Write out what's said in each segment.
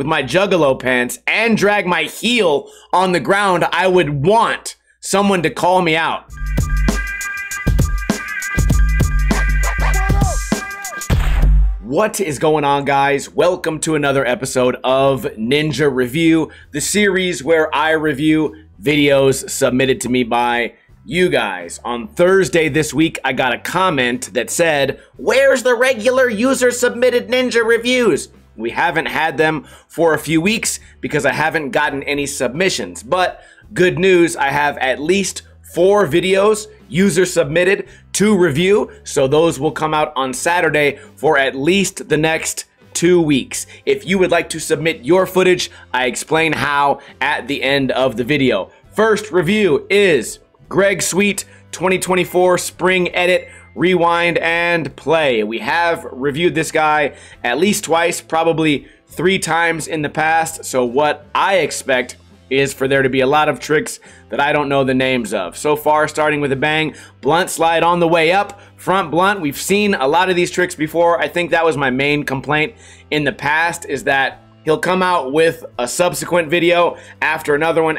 with my Juggalo pants and drag my heel on the ground, I would want someone to call me out. What is going on, guys? Welcome to another episode of Ninja Review, the series where I review videos submitted to me by you guys. On Thursday this week, I got a comment that said, "Where's the regular user-submitted Ninja Reviews?" We haven't had them for a few weeks because I haven't gotten any submissions. But good news, I have at least 4 videos user-submitted to review, so those will come out on Saturday for at least the next 2 weeks. If you would like to submit your footage, I explain how at the end of the video. First review is Greg Sweet 2024 Spring Edit Rewind and Play. We have reviewed this guy at least twice, probably 3 times in the past, so what I expect is for there to be a lot of tricks that I don't know the names of. So far, starting with a bang, blunt slide on the way up, front blunt. We've seen a lot of these tricks before. I think that was my main complaint in the past, is that he'll come out with a subsequent video after another one,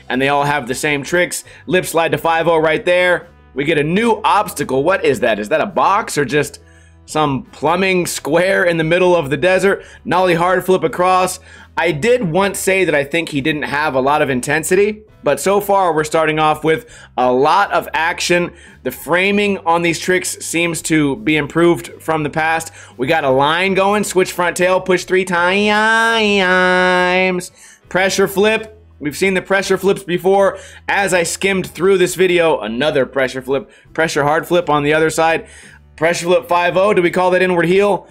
and they all have the same tricks. Lip slide to 5-0 right there. We get a new obstacle. What is that? Is that a box or just some plumbing square in the middle of the desert? Nollie hard flip across. I did once say that I think he didn't have a lot of intensity, but so far we're starting off with a lot of action. The framing on these tricks seems to be improved from the past. We got a line going, switch front tail, push 3 times, pressure flip. We've seen the pressure flips before. As I skimmed through this video, another pressure flip, pressure hard flip on the other side. Pressure flip 5-0, do we call that inward heel?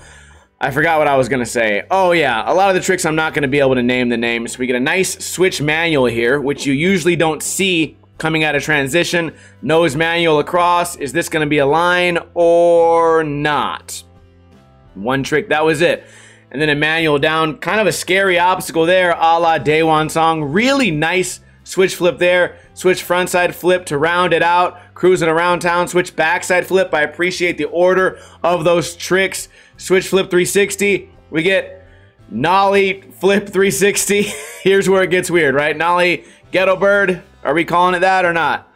I forgot what I was going to say. Oh yeah, a lot of the tricks I'm not going to be able to name the names. We get a nice switch manual here, which you usually don't see coming out of transition. Nose manual across. Is this going to be a line or not? One trick, that was it. And then a manual down. Kind of a scary obstacle there, a la Daewon Song. Really nice switch flip there. Switch frontside flip to round it out. Cruising around town. Switch backside flip. I appreciate the order of those tricks. Switch flip 360. We get nollie flip 360. Here's where it gets weird, right? Nollie ghetto bird. Are we calling it that or not?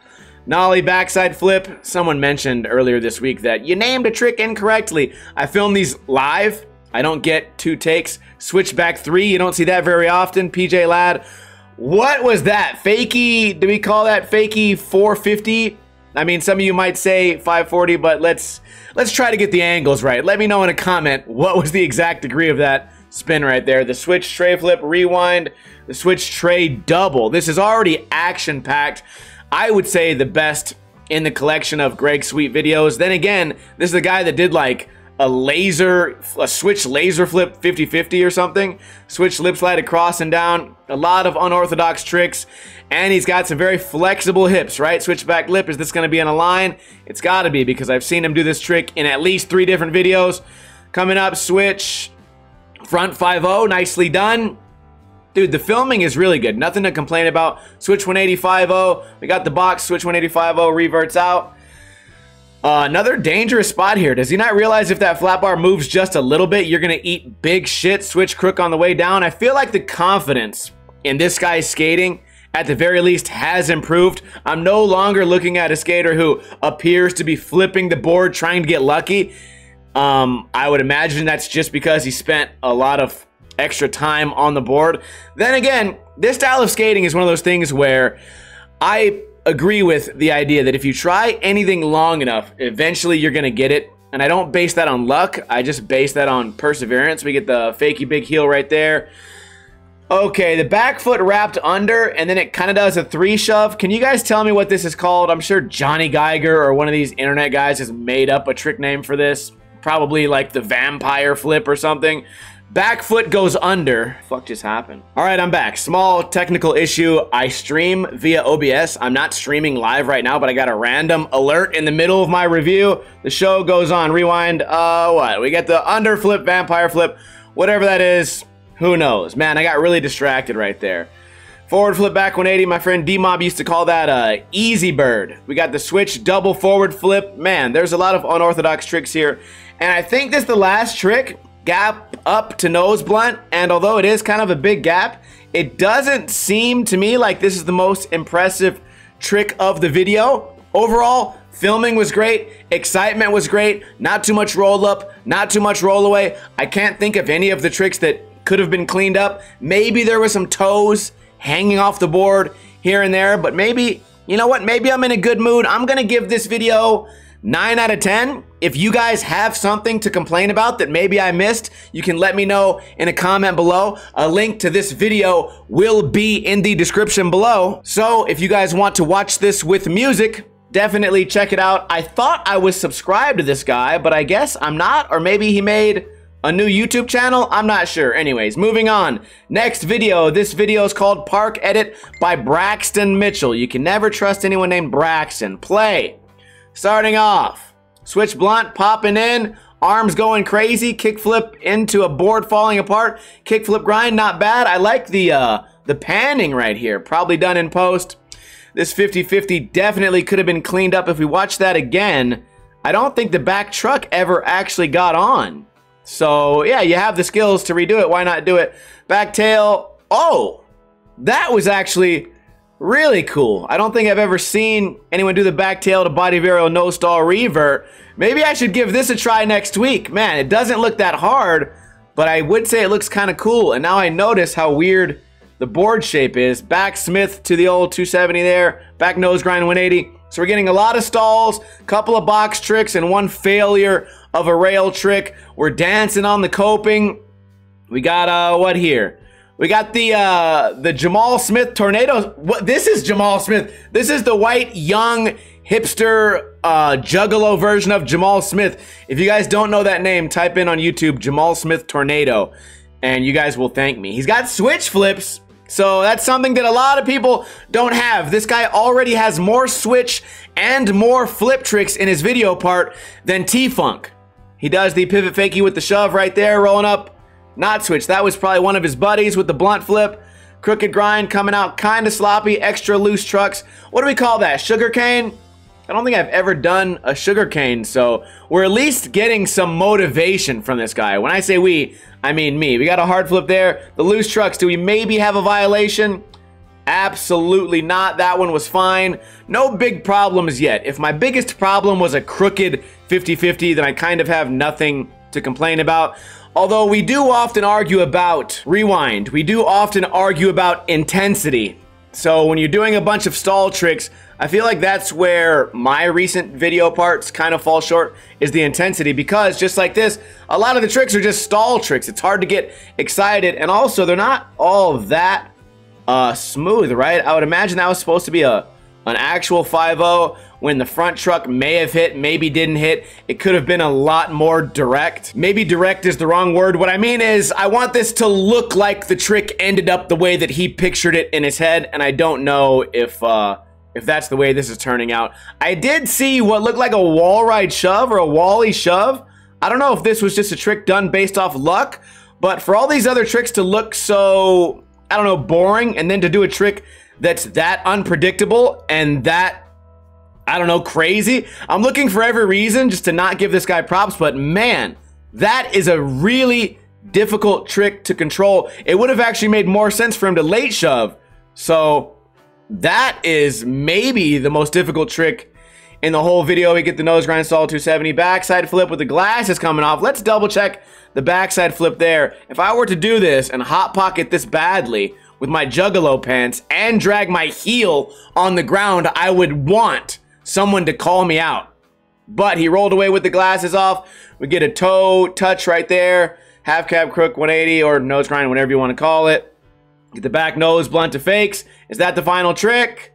Nollie backside flip. Someone mentioned earlier this week that you named a trick incorrectly. I filmed these live. I don't get 2 takes. Switch back 3. You don't see that very often. PJ Ladd. What was that? Fakey, do we call that fakey 450? I mean, some of you might say 540, but let's try to get the angles right. Let me know in a comment what was the exact degree of that spin right there. The switch tray flip, rewind, the switch tray double. This is already action-packed. I would say the best in the collection of Greg Sweet videos. Then again, this is the guy that did like a switch laser flip 50-50 or something. Switch lip slide across and down. A lot of unorthodox tricks. And he's got some very flexible hips, right? Switch back lip. Is this going to be in a line? It's got to be, because I've seen him do this trick in at least 3 different videos. Coming up, switch front 5-0. Nicely done. Dude, the filming is really good. Nothing to complain about. Switch 180 5-0. We got the box. Switch 180 5-0. Reverts out. Another dangerous spot here. Does he not realize if that flat bar moves just a little bit, you're going to eat big shit? Switch crook on the way down. I feel like the confidence in this guy's skating, at the very least, has improved. I'm no longer looking at a skater who appears to be flipping the board trying to get lucky. I would imagine that's just because he spent a lot of extra time on the board. Then again, this style of skating is one of those things where I agree with the idea that if you try anything long enough, eventually you're gonna get it. And I don't base that on luck, I just base that on perseverance. We get the fakey big heel right there. Okay, the back foot wrapped under, and then it kind of does a 3 shove. Can you guys tell me what this is called? I'm sure Johnny Geiger or one of these internet guys has made up a trick name for this. Probably like the vampire flip or something. Back foot goes under. Fuck just happened? All right, I'm back. Small technical issue. I stream via OBS. I'm not streaming live right now, but I got a random alert in the middle of my review. The show goes on. Rewind. What? We get the under flip, vampire flip, whatever that is. Who knows? Man, I got really distracted right there. Forward flip back 180. My friend D-Mob used to call that easy bird. We got the switch double forward flip. Man, there's a lot of unorthodox tricks here. And I think this is the last trick gap up to nose blunt, and although it is kind of a big gap, it doesn't seem to me like this is the most impressive trick of the video. Overall, filming was great, excitement was great, not too much roll up, not too much roll away. I can't think of any of the tricks that could have been cleaned up. Maybe there was some toes hanging off the board here and there, but maybe, you know what, maybe I'm in a good mood. I'm gonna give this video 9 out of 10. If you guys have something to complain about that maybe I missed, you can let me know in a comment below. A link to this video will be in the description below. So if you guys want to watch this with music, definitely check it out. I thought I was subscribed to this guy, but I guess I'm not, or maybe he made a new YouTube channel? I'm not sure. Anyways, moving on. Next video. This video is called Park Edit by Braxton Mitchell. You can never trust anyone named Braxton. Play. Starting off, switch blunt, popping in, arms going crazy, kickflip into a board falling apart, kickflip grind, not bad. I like the panning right here, probably done in post. This 50-50 definitely could have been cleaned up if we watch that again. I don't think the back truck ever actually got on. So yeah, you have the skills to redo it, why not do it? Back tail, oh, that was actually really cool. I don't think I've ever seen anyone do the back tail to body varial no stall revert. Maybe I should give this a try next week. Man, it doesn't look that hard, but I would say it looks kind of cool. And now I notice how weird the board shape is. Back Smith to the old 270 there. Back nose grind 180. So we're getting a lot of stalls, couple of box tricks, and one failure of a rail trick. We're dancing on the coping. We got what here? We got the Jamal Smith Tornado. What? This is Jamal Smith. This is the white, young, hipster, juggalo version of Jamal Smith. If you guys don't know that name, type in on YouTube, Jamal Smith Tornado, and you guys will thank me. He's got switch flips, so that's something that a lot of people don't have. This guy already has more switch and more flip tricks in his video part than T-Funk. He does the pivot fakie with the shove right there, rolling up. Not switch. That was probably one of his buddies with the blunt flip. Crooked grind coming out kind of sloppy. Extra loose trucks. What do we call that? Sugar cane? I don't think I've ever done a sugar cane, so we're at least getting some motivation from this guy. When I say we, I mean me. We got a hard flip there. The loose trucks, do we maybe have a violation? Absolutely not. That one was fine. No big problems yet. If my biggest problem was a crooked 50-50, then I kind of have nothing to complain about. Although we do often argue about rewind. We do often argue about intensity. So when you're doing a bunch of stall tricks, I feel like that's where my recent video parts kind of fall short, is the intensity, because just like this, a lot of the tricks are just stall tricks. It's hard to get excited, and also they're not all that smooth, right? I would imagine that was supposed to be an actual 5-0 when the front truck may have hit, maybe didn't hit. It could have been a lot more direct. Maybe direct is the wrong word. What I mean is I want this to look like the trick ended up the way that he pictured it in his head, and I don't know if that's the way this is turning out. I did see what looked like a wall ride shove or a wally shove. I don't know if this was just a trick done based off luck, but for all these other tricks to look so, I don't know, boring, and then to do a trick that's that unpredictable and that, I don't know, crazy, I'm looking for every reason just to not give this guy props. But man, that is a really difficult trick to control. It would have actually made more sense for him to late shove. So that is maybe the most difficult trick in the whole video. We get the nose grind stall 270, backside flip with the glasses coming off. Let's double check the backside flip there. If I were to do this and hot pocket this badly with my juggalo pants and drag my heel on the ground, I would want someone to call me out. But he rolled away with the glasses off. We get a toe touch right there. Half cab crook 180 or nose grind, whatever you want to call it. Get the back nose blunt to fakes. Is that the final trick?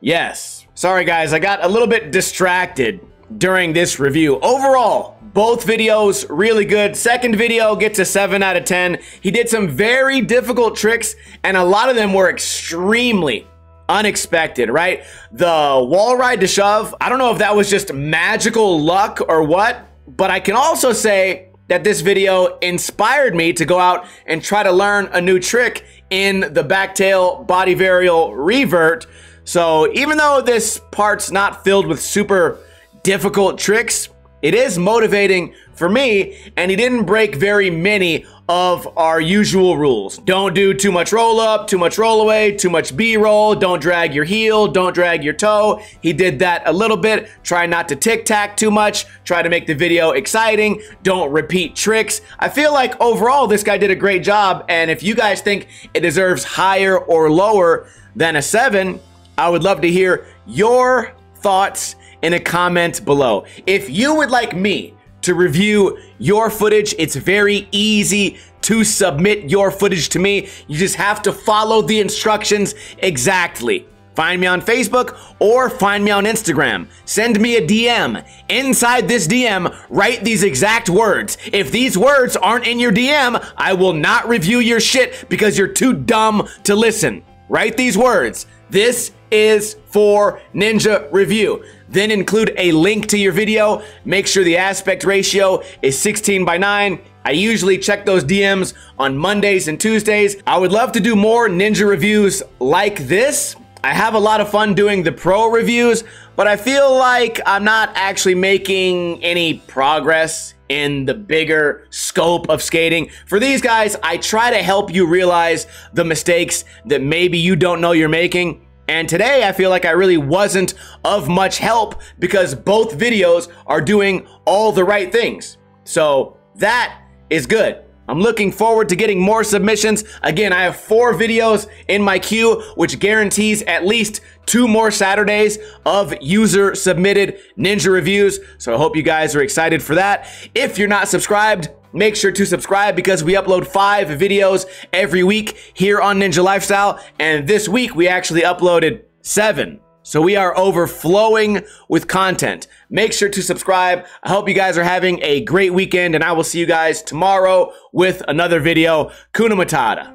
Yes. Sorry guys, I got a little bit distracted during this review. Overall, both videos really good. Second video gets a 7 out of 10. He did some very difficult tricks, and a lot of them were extremely unexpected, right? The wall ride to shove, I don't know if that was just magical luck or what, but I can also say that this video inspired me to go out and try to learn a new trick in the backtail body varial revert. So even though this part's not filled with super difficult tricks, it is motivating for me, and he didn't break very many of our usual rules. Don't do too much roll up, too much roll away, too much B-roll, don't drag your heel, don't drag your toe. He did that a little bit. Try not to tic-tac too much. Try to make the video exciting. Don't repeat tricks. I feel like overall this guy did a great job, and if you guys think it deserves higher or lower than a 7, I would love to hear your thoughts in a comment below. If you would like me to review your footage, it's very easy to submit your footage to me. You just have to follow the instructions exactly. Find me on Facebook or find me on Instagram. Send me a DM. Inside this DM, write these exact words. If these words aren't in your DM, I will not review your shit because you're too dumb to listen. Write these words. This is for Ninja Review. Then include a link to your video. Make sure the aspect ratio is 16:9. I usually check those DMs on Mondays and Tuesdays. I would love to do more Ninja reviews like this. I have a lot of fun doing the pro reviews, but I feel like I'm not actually making any progress in the bigger scope of skating. For these guys, I try to help you realize the mistakes that maybe you don't know you're making. And today, I feel like I really wasn't of much help because both videos are doing all the right things. So that is good. I'm looking forward to getting more submissions. Again, I have 4 videos in my queue, which guarantees at least 2 more Saturdays of user submitted Ninja reviews. So I hope you guys are excited for that. If you're not subscribed, make sure to subscribe because we upload 5 videos every week here on Ninja Lifestyle. And this week we actually uploaded 7. So we are overflowing with content. Make sure to subscribe. I hope you guys are having a great weekend, and I will see you guys tomorrow with another video. Kuna Matata.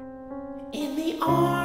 In the arms